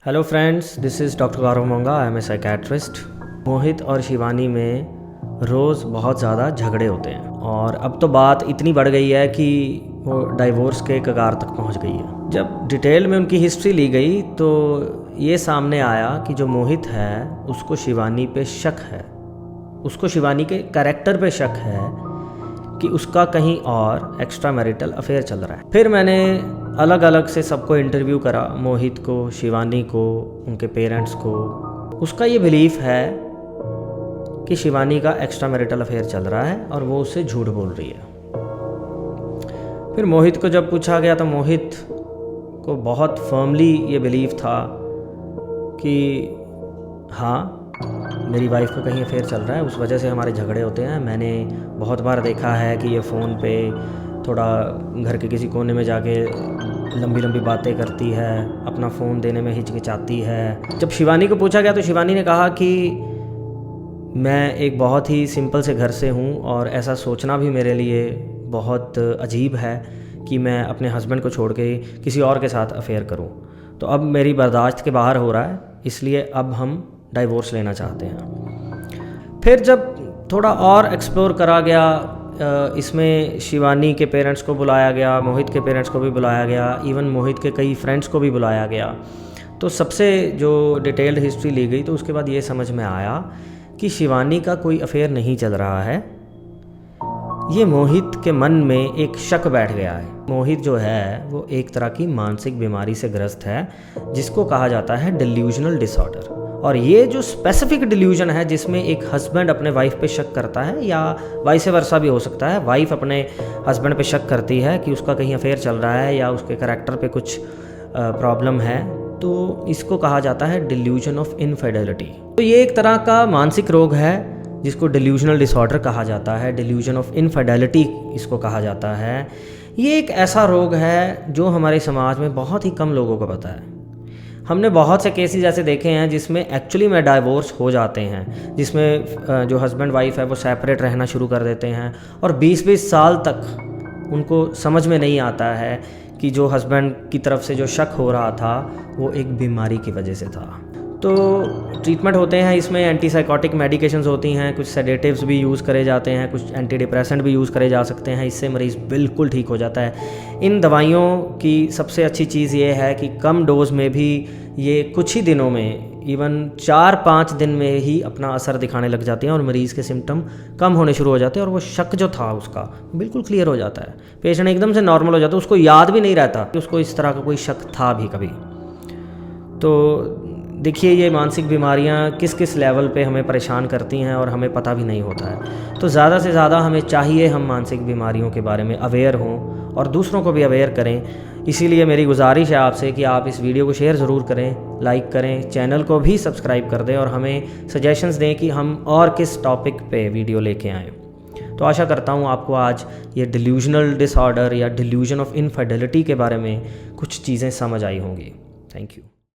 Hello friends, this is doctor Gaurav Monga. I am a psychiatrist. Mohit और शिवानी में रोज़ बहुत ज़्यादा झगड़े होते हैं और अब तो बात इतनी बढ़ गई है कि वो डाइवोर्स के कगार तक पहुंच गई है। जब डिटेल में उनकी हिस्ट्री ली गई तो ये सामने आया कि जो मोहित है उसको शिवानी पे शक है, उसको शिवानी के कैरेक्टर पे शक है कि उसका कहीं और एक्स्ट्रा मैरिटल अफेयर चल रहा है। फिर मैंने अलग अलग से सबको इंटरव्यू करा, मोहित को, शिवानी को, उनके पेरेंट्स को। उसका ये बिलीफ है कि शिवानी का एक्स्ट्रा मैरिटल अफेयर चल रहा है और वो उससे झूठ बोल रही है। फिर मोहित को जब पूछा गया तो मोहित को बहुत फर्मली ये बिलीव था कि हाँ, मेरी वाइफ का कहीं अफेयर चल रहा है, उस वजह से हमारे झगड़े होते हैं। मैंने बहुत बार देखा है कि ये फ़ोन पे थोड़ा घर के किसी कोने में जाके लंबी लंबी बातें करती है, अपना फ़ोन देने में हिचकिचाती है। जब शिवानी को पूछा गया तो शिवानी ने कहा कि मैं एक बहुत ही सिंपल से घर से हूँ और ऐसा सोचना भी मेरे लिए बहुत अजीब है कि मैं अपने हस्बैंड को छोड़ के किसी और के साथ अफेयर करूँ। तो अब मेरी बर्दाश्त के बाहर हो रहा है, इसलिए अब हम डाइवोर्स लेना चाहते हैं। फिर जब थोड़ा और एक्सप्लोर करा गया, इसमें शिवानी के पेरेंट्स को बुलाया गया, मोहित के पेरेंट्स को भी बुलाया गया, इवन मोहित के कई फ्रेंड्स को भी बुलाया गया। तो सबसे जो डिटेल्ड हिस्ट्री ली गई तो उसके बाद ये समझ में आया कि शिवानी का कोई अफेयर नहीं चल रहा है। ये मोहित के मन में एक शक बैठ गया है। मोहित जो है वो एक तरह की मानसिक बीमारी से ग्रस्त है जिसको कहा जाता है डिल्यूजनल डिसऑर्डर। और ये जो स्पेसिफिक डिल्यूजन है जिसमें एक हस्बैंड अपने वाइफ पे शक करता है, या वाइस वर्सा भी हो सकता है, वाइफ अपने हस्बैंड पे शक करती है कि उसका कहीं अफेयर चल रहा है या उसके कैरेक्टर पे कुछ प्रॉब्लम है, तो इसको कहा जाता है डिल्यूजन ऑफ इनफिडेलिटी। तो ये एक तरह का मानसिक रोग है जिसको डिल्यूजनल डिसऑर्डर कहा जाता है, डिल्यूजन ऑफ इनफिडेलिटी इसको कहा जाता है। ये एक ऐसा रोग है जो हमारे समाज में बहुत ही कम लोगों को पता है। हमने बहुत से केसेस ऐसे देखे हैं जिसमें एक्चुअली में डाइवोर्स हो जाते हैं, जिसमें जो हस्बैंड वाइफ है वो सेपरेट रहना शुरू कर देते हैं और 20-20 साल तक उनको समझ में नहीं आता है कि जो हस्बैंड की तरफ से जो शक हो रहा था वो एक बीमारी की वजह से था। तो ट्रीटमेंट होते हैं, इसमें एंटीसाइकोटिक मेडिकेशंस होती हैं, कुछ सेडेटिव्स भी यूज़ करे जाते हैं, कुछ एंटी डिप्रेसेंट भी यूज़ करे जा सकते हैं। इससे मरीज़ बिल्कुल ठीक हो जाता है। इन दवाइयों की सबसे अच्छी चीज़ ये है कि कम डोज में भी ये कुछ ही दिनों में, इवन 4-5 दिन में ही अपना असर दिखाने लग जाते हैं और मरीज़ के सिम्टम कम होने शुरू हो जाते हैं और वो शक जो था उसका बिल्कुल क्लियर हो जाता है। पेशेंट एकदम से नॉर्मल हो जाता है, उसको याद भी नहीं रहता कि उसको इस तरह का कोई शक था भी कभी। तो देखिए, ये मानसिक बीमारियां किस किस लेवल पे हमें परेशान करती हैं और हमें पता भी नहीं होता है। तो ज़्यादा से ज़्यादा हमें चाहिए हम मानसिक बीमारियों के बारे में अवेयर हों और दूसरों को भी अवेयर करें। इसीलिए मेरी गुजारिश है आपसे कि आप इस वीडियो को शेयर ज़रूर करें, लाइक करें, चैनल को भी सब्सक्राइब कर दें और हमें सजेशंस दें कि हम और किस टॉपिक पे वीडियो लेके आएँ। तो आशा करता हूँ आपको आज ये डिल्यूजनल डिसऑर्डर या डिल्यूजन ऑफ इनफिडेलिटी के बारे में कुछ चीज़ें समझ आई होंगी। Thank you.